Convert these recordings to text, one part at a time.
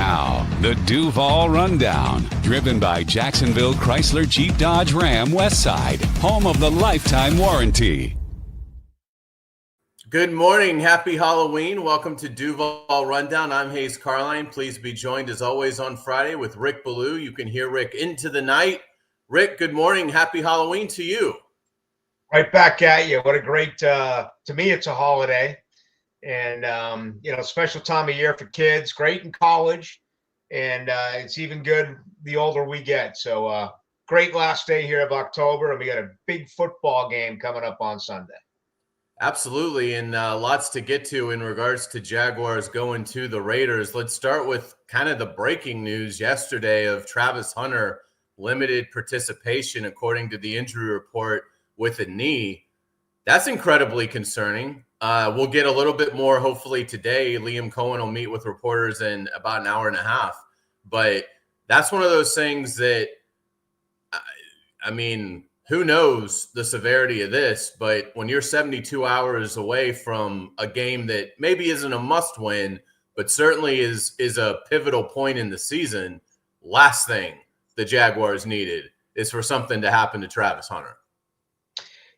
Now, the Duval Rundown, driven by Jacksonville Chrysler Jeep Dodge Ram Westside, home of the lifetime warranty. Good morning. Happy Halloween. Welcome to Duval Rundown. I'm Hayes Carlyon. Please be joined as always on Friday with Rick Ballou. You can hear Rick into the night. Rick, good morning. Happy Halloween to you. Right back at you. What a great, to me, it's a holiday. And, special time of year for kids, great in college. And it's even good the older we get. So great last day here of October. And we got a big football game coming up on Sunday. Absolutely. And lots to get to in regards to Jaguars going to the Raiders. Let's start with kind of the breaking news yesterday of Travis Hunter, limited participation, according to the injury report, with a knee. That's incredibly concerning. We'll get a little bit more hopefully today. Liam Cohen will meet with reporters in about an hour and a half. But that's one of those things that, I mean, who knows the severity of this, but when you're 72 hours away from a game that maybe isn't a must win, but certainly is a pivotal point in the season, last thing the Jaguars needed is for something to happen to Travis Hunter.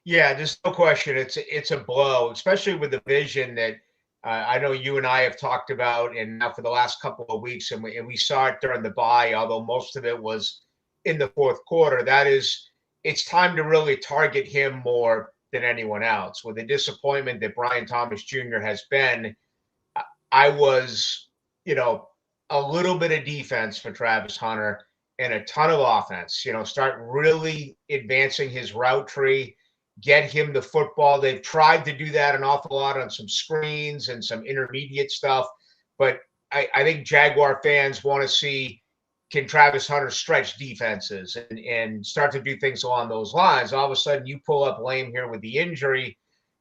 Yeah, there's no question. It's a blow, especially with the vision that I know you and I have talked about, and now for the last couple of weeks, and we saw it during the bye, although most of it was in the fourth quarter. It's time to really target him more than anyone else. With the disappointment that Brian Thomas Jr. has been, I was, a little bit of defense for Travis Hunter and a ton of offense. Start really advancing his route tree, get him the football. They've tried to do that an awful lot on some screens and some intermediate stuff. But I think Jaguar fans want to see, can Travis Hunter stretch defenses and start to do things along those lines? All of a sudden, you pull up lame here with the injury,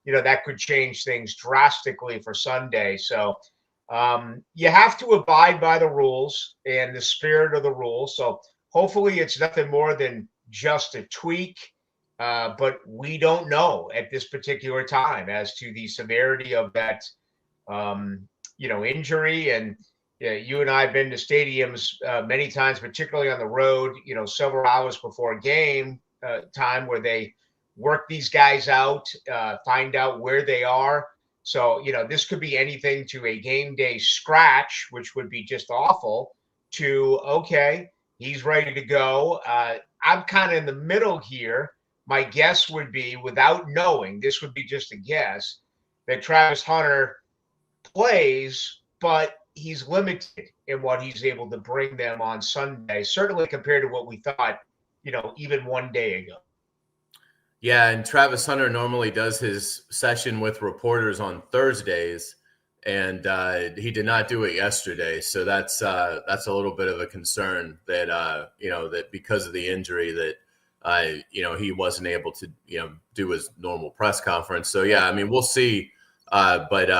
that could change things drastically for Sunday. So you have to abide by the rules and the spirit of the rules. So hopefully it's nothing more than just a tweak. But we don't know at this particular time as to the severity of that, injury. And you and I have been to stadiums many times, particularly on the road, several hours before game time, where they work these guys out, find out where they are. So, this could be anything to a game day scratch, which would be just awful, to, okay, he's ready to go. I'm kind of in the middle here. My guess would be, without knowing, this would be just a guess, that Travis Hunter plays, but he's limited in what he's able to bring them on Sunday, certainly compared to what we thought, even one day ago. Yeah, and Travis Hunter normally does his session with reporters on Thursdays, and he did not do it yesterday. So that's a little bit of a concern that, that because of the injury that, he wasn't able to, do his normal press conference. So, yeah, I mean, we'll see. But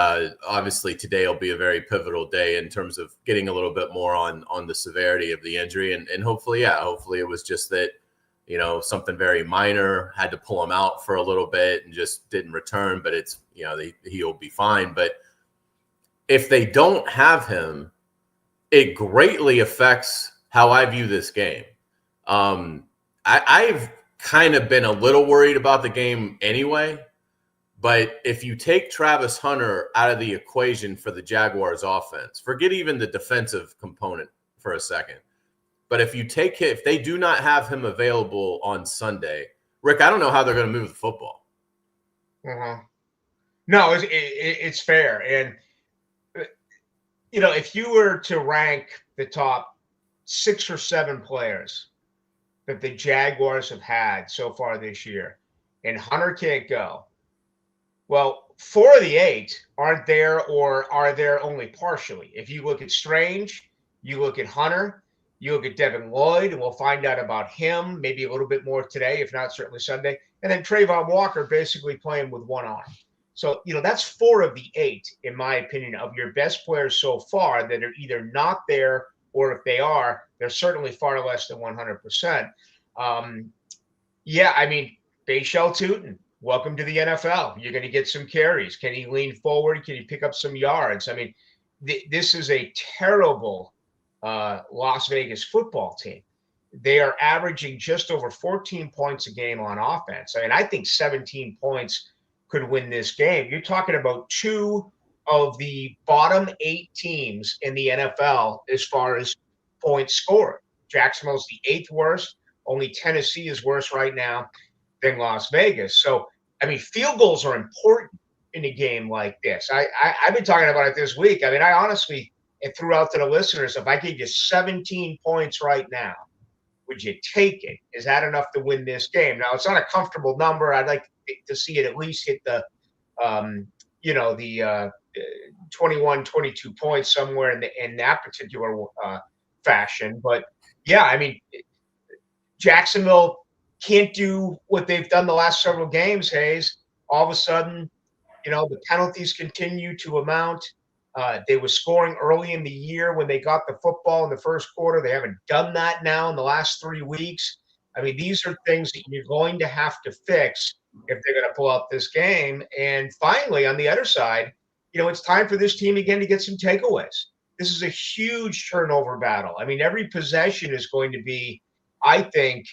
obviously today will be a very pivotal day in terms of getting a little bit more on the severity of the injury. And hopefully it was just that, something very minor, had to pull him out for a little bit and just didn't return. But it's, he'll be fine. But if they don't have him, it greatly affects how I view this game. I've kind of been a little worried about the game anyway, but if you take Travis Hunter out of the equation for the Jaguars offense, forget even the defensive component for a second. But if they do not have him available on Sunday, Rick, I don't know how they're going to move the football. Uh-huh. No, it's fair. And, if you were to rank the top 6 or 7 players that the Jaguars have had so far this year, and Hunter can't go, well, 4 of the 8 aren't there, or are there only partially. If you look at Strange, you look at Hunter, you look at Devin Lloyd, and we'll find out about him maybe a little bit more today, if not certainly Sunday. And then Trayvon Walker basically playing with one arm. So, that's 4 of the 8, in my opinion, of your best players so far that are either not there, or if they are, they're certainly far less than 100%. Bayshell Tootin, welcome to the NFL. You're going to get some carries. Can he lean forward? Can he pick up some yards? I mean, this is a terrible Las Vegas football team. They are averaging just over 14 points a game on offense. I mean, I think 17 points could win this game. You're talking about two of the bottom 8 teams in the NFL as far as points scored. Jacksonville's the 8th worst. Only Tennessee is worse right now than Las Vegas. So, I mean, field goals are important in a game like this. I've been talking about it this week. I mean, I honestly threw out to the listeners, if I gave you 17 points right now, would you take it? Is that enough to win this game? Now, it's not a comfortable number. I'd like to see it at least hit the, 21, 22 points somewhere in that particular fashion. But, yeah, I mean, Jacksonville can't do what they've done the last several games, Hayes. All of a sudden, the penalties continue to amount. They were scoring early in the year when they got the football in the first quarter. They haven't done that now in the last 3 weeks. I mean, these are things that you're going to have to fix if they're going to pull out this game. And finally, on the other side, it's time for this team again to get some takeaways. This is a huge turnover battle. I mean, every possession is going to be, I think,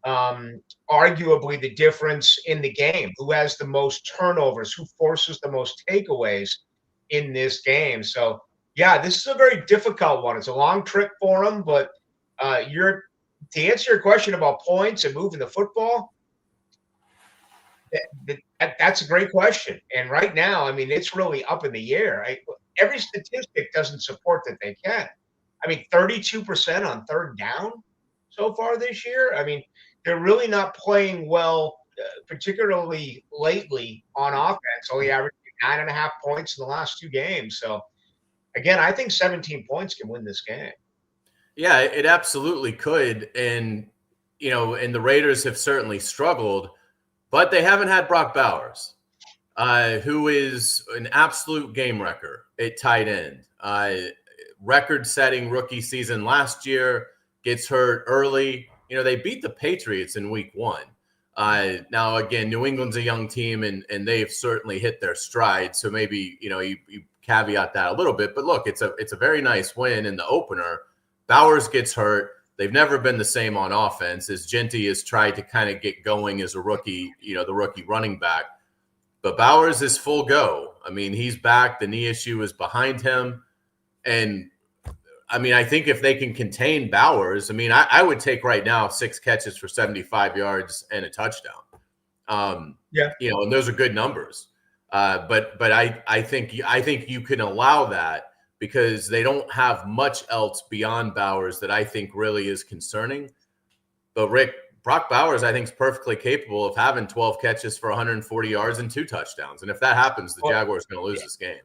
arguably the difference in the game. Who has the most turnovers? Who forces the most takeaways in this game? So, yeah, this is a very difficult one. It's a long trip for them, but to answer your question about points and moving the football, that's a great question. And right now, I mean, it's really up in the air. Every statistic doesn't support that they can. I mean, 32% on third down so far this year. I mean, they're really not playing well, particularly lately on offense, only averaging 9.5 points in the last 2 games. So, again, I think 17 points can win this game. Yeah, it absolutely could. And, and the Raiders have certainly struggled, but they haven't had Brock Bowers, who is an absolute game wrecker at tight end. Record-setting rookie season last year, gets hurt early. They beat the Patriots in week 1. Now, again, New England's a young team, and they've certainly hit their stride. So maybe, you caveat that a little bit. But look, it's a very nice win in the opener. Bowers gets hurt. They've never been the same on offense, as Genty has tried to kind of get going as a rookie, the rookie running back. But Bowers is full go. I mean, he's back. The knee issue is behind him. And, I mean, I think if they can contain Bowers, I mean, I would take right now 6 catches for 75 yards and a touchdown. And those are good numbers. But I think you can allow that, because they don't have much else beyond Bowers that I think really is concerning. But Rick, Brock Bowers, I think, is perfectly capable of having 12 catches for 140 yards and 2 touchdowns. And if that happens, the Jaguars are going to lose this game.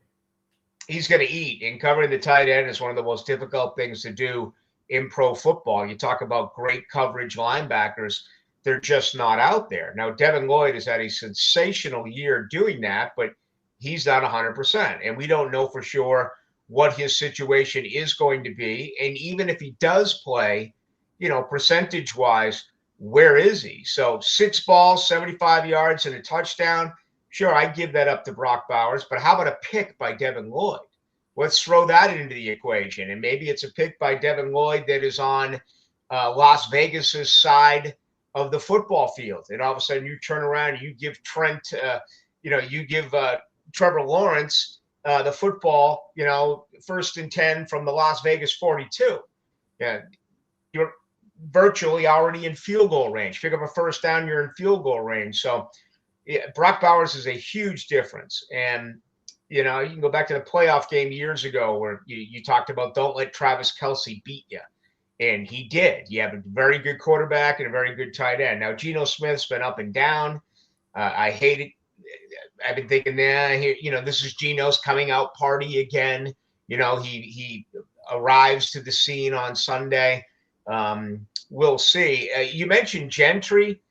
He's going to eat. And covering the tight end is one of the most difficult things to do in pro football. You talk about great coverage linebackers. They're just not out there. Now, Devin Lloyd has had a sensational year doing that, but he's not 100%. And we don't know for sure what his situation is going to be. And even if he does play, percentage-wise, where is he? So 6 balls, 75 yards, and a touchdown. Sure, I give that up to Brock Bowers, but how about a pick by Devin Lloyd? Let's throw that into the equation. And maybe it's a pick by Devin Lloyd that is on Las Vegas's side of the football field. And all of a sudden you turn around and you give Trevor Lawrence the football, 1st and 10 from the Las Vegas 42. Yeah, you're virtually already in field goal range. Pick up a first down, you're in field goal range. So, yeah, Brock Bowers is a huge difference. And, you can go back to the playoff game years ago where you talked about don't let Travis Kelce beat you. And he did. You have a very good quarterback and a very good tight end. Now, Geno Smith's been up and down. I hate it. I've been thinking, this is Geno's coming out party again. He arrives to the scene on Sunday. We'll see. You mentioned Gentry.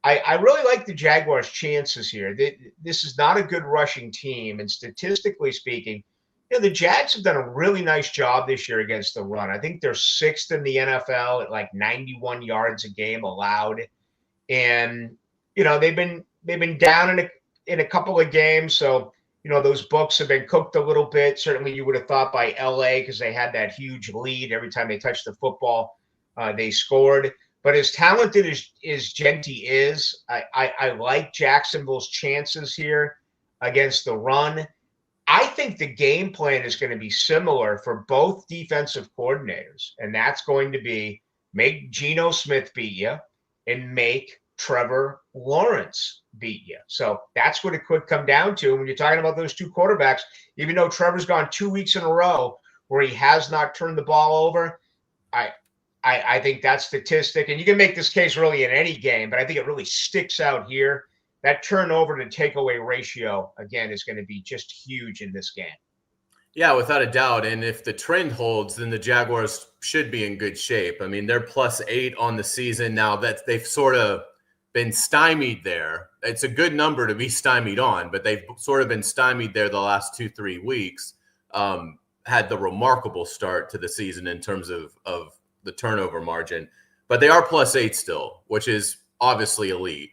I really like the Jaguars' chances here. This is not a good rushing team, and statistically speaking, the Jags have done a really nice job this year against the run. I think they're 6th in the NFL at like 91 yards a game allowed, and they've been down in a couple of games. So those books have been cooked a little bit. Certainly you would have thought by LA, because they had that huge lead every time they touched the football, they scored. But as talented as Genty is, I like Jacksonville's chances here against the run. I think the game plan is going to be similar for both defensive coordinators, and that's going to be make Geno Smith beat you and make Trevor Lawrence beat you. So that's what it could come down to. When you're talking about those two quarterbacks, even though Trevor's gone 2 weeks in a row where he has not turned the ball over, I think that statistic, and you can make this case really in any game, but I think it really sticks out here. That turnover to takeaway ratio, again, is going to be just huge in this game. Yeah, without a doubt. And if the trend holds, then the Jaguars should be in good shape. I mean, they're +8 on the season now. That they've sort of been stymied there. It's a good number to be stymied on, but they've sort of been stymied there the last 2-3 weeks. Had the remarkable start to the season in terms of the turnover margin. But they are +8 still, which is obviously elite.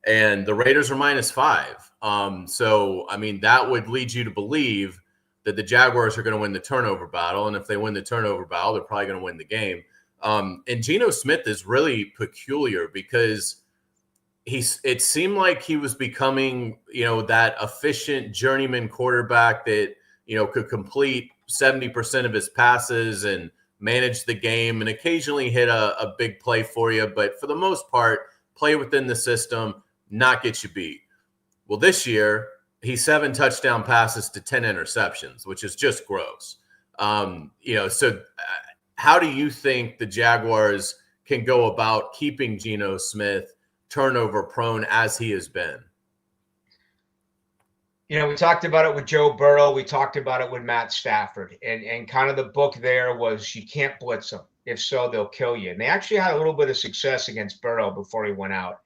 And the Raiders are -5. So, I mean, that would lead you to believe that the Jaguars are going to win the turnover battle. And if they win the turnover battle, they're probably going to win the game. And Geno Smith is really peculiar because it seemed like he was becoming, that efficient journeyman quarterback that, could complete 70% of his passes and manage the game and occasionally hit a big play for you. But for the most part, play within the system, not get you beat. Well, this year, he's 7 touchdown passes to 10 interceptions, which is just gross. So how do you think the Jaguars can go about keeping Geno Smith turnover prone as he has been? We talked about it with Joe Burrow. We talked about it with Matt Stafford. And kind of the book there was you can't blitz them. If so, they'll kill you. And they actually had a little bit of success against Burrow before he went out.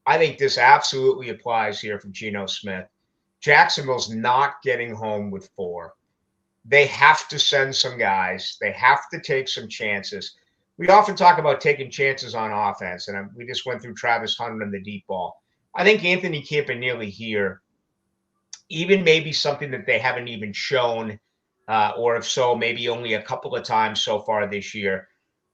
I think this absolutely applies here for Geno Smith. Jacksonville's not getting home with 4. They have to send some guys. They have to take some chances. We often talk about taking chances on offense, and we just went through Travis Hunter and the deep ball. I think Anthony Campanile here, even maybe something that they haven't even shown, or if so, maybe only a couple of times so far this year.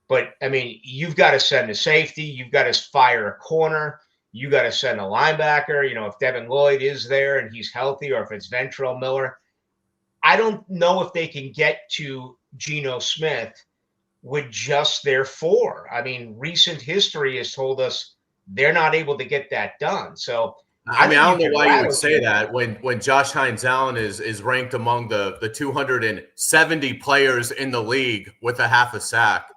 But, I mean, you've got to send a safety. You've got to fire a corner. You got to send a linebacker. If Devin Lloyd is there and he's healthy, or if it's Ventrell Miller. I don't know if they can get to Geno Smith with just their 4. I mean, recent history has told us they're not able to get that done. So, I don't know why you would say that when Josh Hines-Allen is ranked among the 270 players in the league with a half a sack.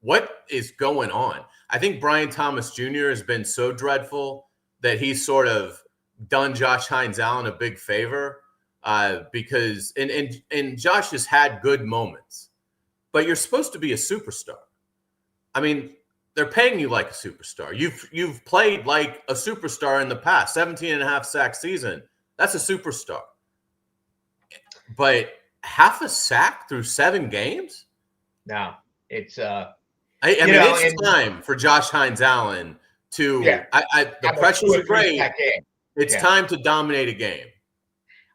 What is going on? I think Brian Thomas Jr. has been so dreadful that he's sort of done Josh Hines-Allen a big favor because and Josh has had good moments, but you're supposed to be a superstar. I mean, they're paying you like a superstar. You've played like a superstar in the past. 17.5 sack season. That's a superstar. But half a sack through 7 games? No, it's it's time for Josh Hines-Allen to. Yeah, the pressure's great. It's time to dominate a game.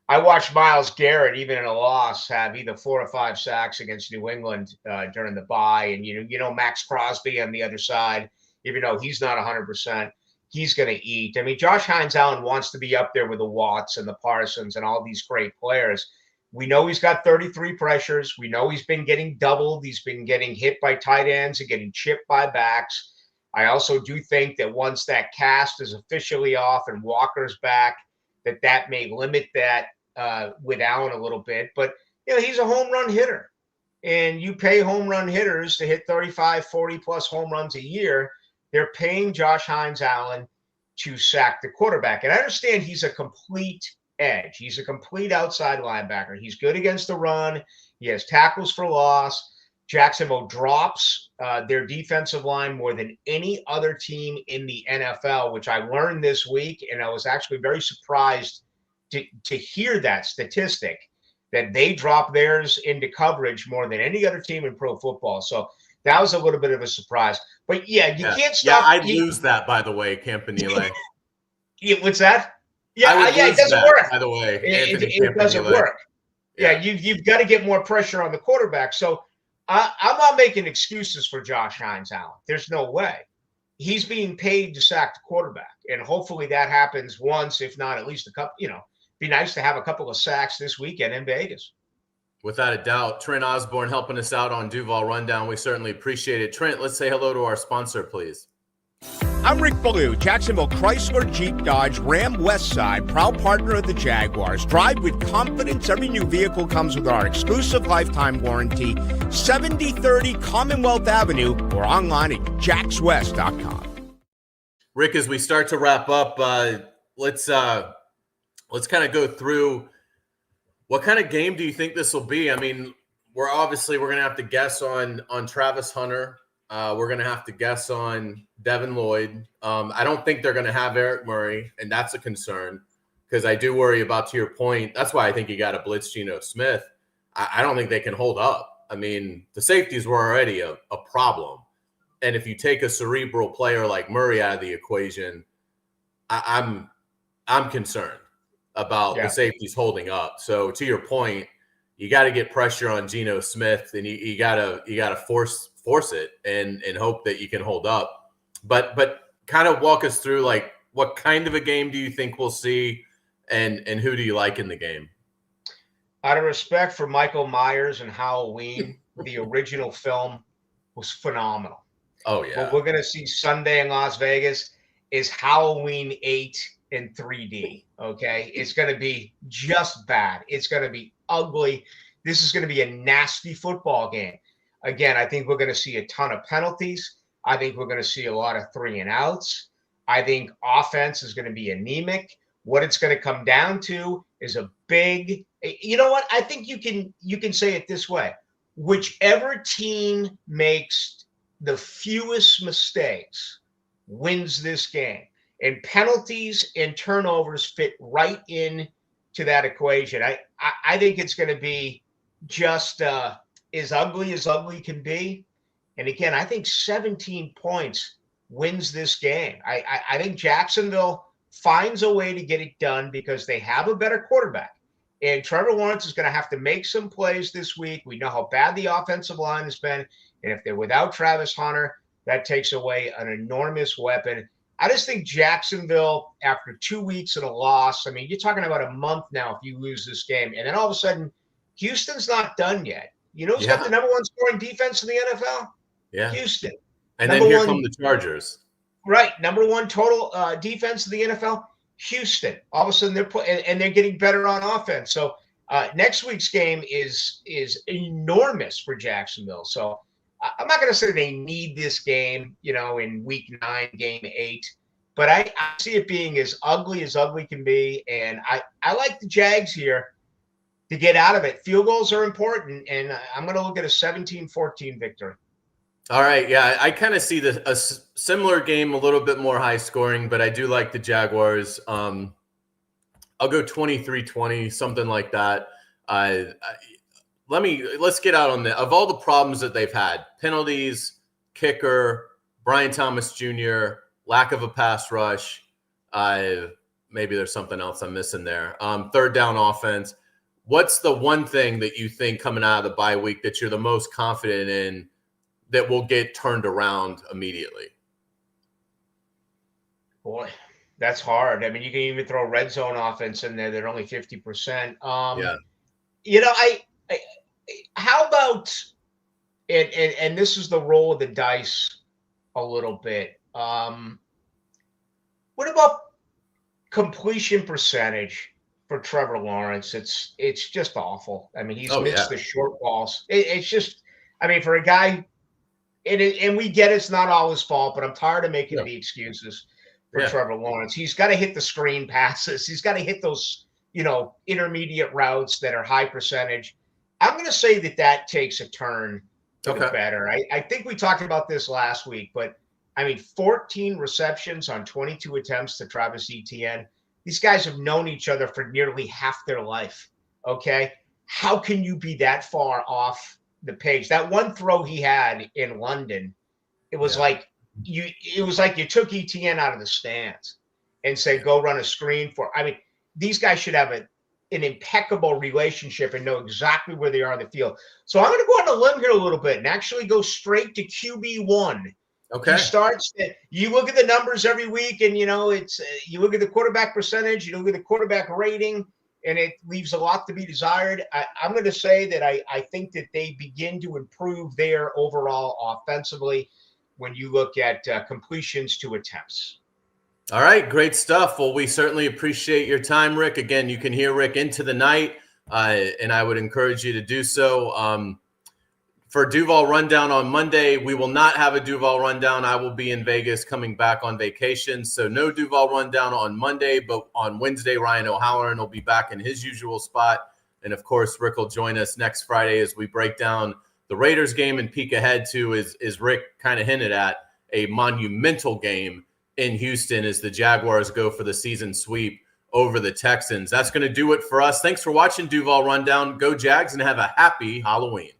I watched Myles Garrett, even in a loss, have either 4 or 5 sacks against New England during the bye, and Max Crosby on the other side, even though he's not 100%, he's going to eat. I mean, Josh Hines-Allen wants to be up there with the Watts and the Parsons and all these great players. We know he's got 33 pressures. We know he's been getting doubled. He's been getting hit by tight ends and getting chipped by backs. I also do think that once that cast is officially off and Walker's back, that may limit that with Allen a little bit. But, he's a home run hitter. And you pay home run hitters to hit 35, 40-plus home runs a year. They're paying Josh Hines-Allen to sack the quarterback. And I understand he's a complete edge. He's a complete outside linebacker. He's good against the run. He has tackles for loss. Jacksonville drops their defensive line more than any other team in the NFL, which I learned this week, and I was actually very surprised to hear that statistic, that they drop theirs into coverage more than any other team in pro football. So that was a little bit of a surprise. But, you can't stop. Yeah, I'd lose that, by the way, Campanile. What's that? Yeah, it doesn't work. By the way, It doesn't work. Yeah, you've got to get more pressure on the quarterback. So I'm not making excuses for Josh Hines Allen. There's no way. He's being paid to sack the quarterback, and hopefully that happens once, if not at least a couple. Be nice to have a couple of sacks this weekend in Vegas. Without a doubt. Trent Osborne helping us out on Duval Rundown. We certainly appreciate it. Trent, let's say hello to our sponsor, please. I'm Rick Ballou, Jacksonville Chrysler Jeep Dodge Ram Westside, proud partner of the Jaguars. Drive with confidence. Every new vehicle comes with our exclusive lifetime warranty. 7030 Commonwealth Avenue or online at jackswest.com. Rick, as we start to wrap up, let's kind of go through what kind of game do you think this will be? I mean, we're going to have to guess on Travis Hunter. We're going to have to guess on Devin Lloyd. I don't think they're going to have Eric Murray, and that's a concern because I do worry about, to your point, that's why I think you got to blitz Geno Smith. I don't think they can hold up. I mean, the safeties were already a problem. And if you take a cerebral player like Murray out of the equation, I'm concerned about the safeties holding up. So to your point, you got to get pressure on Geno Smith, and you got to force it and hope that you can hold up. But kind of walk us through, like, what kind of a game do you think we'll see, and who do you like in the game? Out of respect for Michael Myers and Halloween, the original film was phenomenal. Oh, yeah. What we're going to see Sunday in Las Vegas is Halloween 8 in 3D, okay? It's going to be just bad. It's going to be ugly. This is going to be a nasty football game. Again, I think we're going to see a ton of penalties. I think we're going to see a lot of 3-and-outs. I think offense is going to be anemic. What it's going to come down to is a big – you know what? I think you can say it this way. Whichever team makes the fewest mistakes wins this game. And penalties and turnovers fit right in to that equation. I think it's going to be just as ugly can be. And again, I think 17 points wins this game. I think Jacksonville finds a way to get it done because they have a better quarterback. And Trevor Lawrence is going to have to make some plays this week. We know how bad the offensive line has been. And if they're without Travis Hunter, that takes away an enormous weapon. I just think Jacksonville, after 2 weeks of a loss, I mean, you're talking about a month now if you lose this game. And then all of a sudden, Houston's not done yet. You know who's got the number one scoring defense in the NFL? Yeah. Houston. And then here come the Chargers. Right. Number one total defense in the NFL, Houston. All of a sudden, they're getting better on offense. So next week's game is enormous for Jacksonville. So I'm not going to say they need this game, in week 9, game 8, but I see it being as ugly can be. And I like the Jags here to get out of it. Field goals are important, and I'm going to look at a 17-14 victory. All right. Yeah, I kind of see a similar game, a little bit more high scoring, but I do like the Jaguars. I'll go 23-20, something like that. Let's get out on of all the problems that they've had: penalties, kicker, Brian Thomas Jr., lack of a pass rush. Maybe there's something else I'm missing there. Third down offense. What's the one thing that you think coming out of the bye week that you're the most confident in that will get turned around immediately? Boy, that's hard. I mean, you can even throw red zone offense in there. They're only 50%. How about and this is the roll of the dice a little bit. What about completion percentage for Trevor Lawrence? It's just awful. I mean, he's missed the short balls. It's just, I mean, for a guy, and we get it's not all his fault, but I'm tired of making the excuses for Trevor Lawrence. He's got to hit the screen passes. He's got to hit those, intermediate routes that are high percentage. I'm going to say that takes a turn to the better. I think we talked about this last week, but I mean, 14 receptions on 22 attempts to Travis Etienne. These guys have known each other for nearly half their life. Okay. How can you be that far off the page? That one throw he had in London, it was like you took Etienne out of the stands. and say, go run a screen for. I mean, these guys should have an impeccable relationship and know exactly where they are on the field. So I'm going to go on a limb here a little bit and actually go straight to QB1. Okay. He starts. You look at the numbers every week, and it's you look at the quarterback percentage, you look at the quarterback rating, and it leaves a lot to be desired. I'm going to say that I think that they begin to improve there overall offensively when you look at completions to attempts. All right, great stuff. Well, we certainly appreciate your time, Rick. Again, you can hear Rick into the night, and I would encourage you to do so. For Duval Rundown on Monday, we will not have a Duval Rundown. I will be in Vegas coming back on vacation. So no Duval Rundown on Monday, but on Wednesday, Ryan O'Halloran will be back in his usual spot. And, of course, Rick will join us next Friday as we break down the Raiders game and peek ahead to, as Rick kind of hinted at, a monumental game in Houston as the Jaguars go for the season sweep over the Texans. That's going to do it for us. Thanks for watching Duval Rundown. Go Jags and have a happy Halloween.